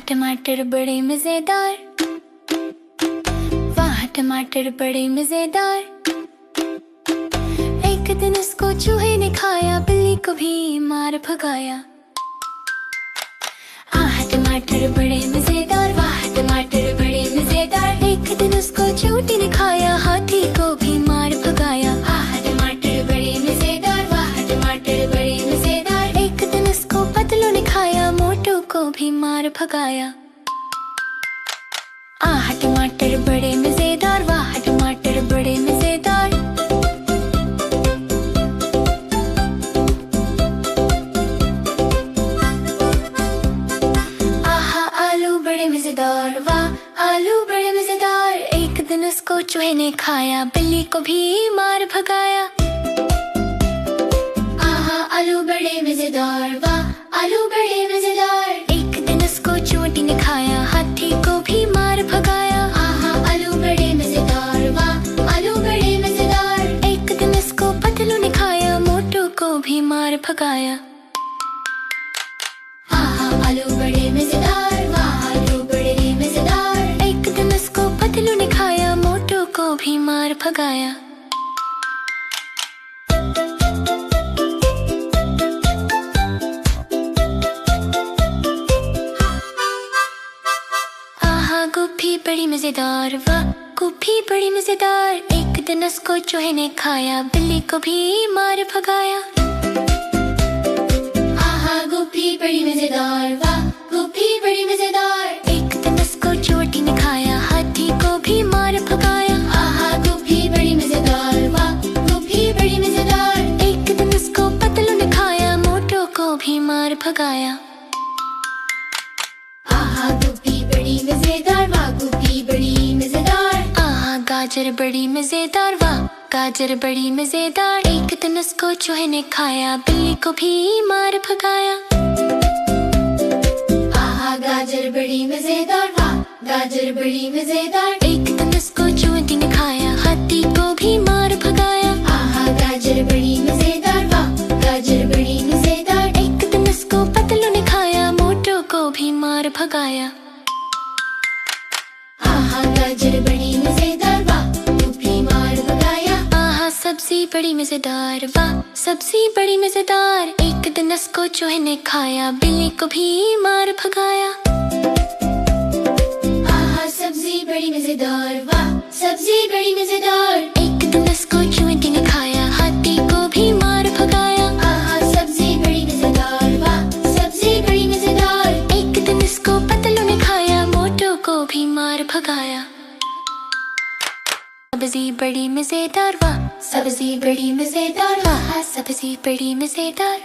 टमाटर बड़े मजेदार, वाह टमाटर बड़े मजेदार। एक दिन उसको चूहे ने खाया, बिल्ली को भी मार भगाया। आह टमाटर बड़े मजेदार, वाह टमाटर बड़े मजेदार। एक दिन उसको चींटी ने खाया, हाथी को भी मार भगाया। आह टमाटर बड़े मजेदार, वाह टमाटर बड़े मजेदार। एक दिन उसको पतलू ने खाया, मोटू को भी मार भगाया। आह टमाटर बड़े मजेदार, वाह टमाटर बड़े मजेदार। आहा आलू बड़े मजेदार, वाह आलू बड़े मजेदार। एक दिन उसको चूहे ने खाया, बिल्ली को भी मार भगाया। आहा आलू बड़े मजेदार, वाह आलू बड़े मजेदार। एक दिन उसको चींटी ने खाया, हाथी को भी मार भगाया। आहा आलू बड़े मजेदार, वाह आलू बड़े मजेदार। एक दिन उसको पतलू ने खाया, मोटू को भी मार भगाया। आहा आलू बड़े मजेदार, वाह आलू बड़े मजेदार। एक दिन उसको पतलू ने खाया, मोटू को भी मार भगाया। गोभी बड़ी मजेदार, वाह गोभी बड़ी मजेदार। एक दिन उसको चूहे ने खाया, बिल्ली को भी मार भगाया। आहा गोभी बड़ी मजेदार, वाह गोभी बड़ी मजेदार। एक दिन उसको चींटी ने खाया, हाथी को भी मार भगाया। आहा गोभी बड़ी मजेदार, वाह गोभी बड़ी मजेदार। एक दिन उसको पतलू ने खाया, मोटू को भी मार भगाया। आहा गोभी बड़ी मजेदार, वाह गोभी बड़ी मजेदार। आहा गाजर बड़ी मजेदार, वाह गाजर बड़ी मजेदार। एक दिन उसको चूहे ने खाया, बिल्ली को भी मार भगाया। आहा गाजर बड़ी मजेदार, वाह गाजर बड़ी मजेदार। एक दिन उसको चींटी ने खाया, हाथी को भी मार भगाया। आहा गाजर बड़ी मजेदार, वाह गाजर बड़ी मजेदार। एक दिन उसको पतलू ने खाया, मोटू को भी मार भगाया। आहा गाजर बड़ी मजेदार, वाह गोभी मार भगाया। आहा सब्जी बड़ी मजेदार, वाह सब्जी बड़ी मजेदार। एक दिन उसको चूहे ने खाया, बिल्ली को भी मार भगाया। आहा सब्जी बड़ी मजेदार, वाह सब्जी बड़ी मजेदार। एक दिन उसको चींटी ने खाया, हाथी को भी मार भगाया। आहा सब्जी बड़ी मजेदार, वाह सब्जी बड़ी मजेदार। एक दिन उसको पतलू ने खाया, मोटू को भी मार भगाया। सब्जी बड़ी मजेदार, वाह सब्जी बड़ी मजेदार। वाह सब्जी बड़ी मजेदार।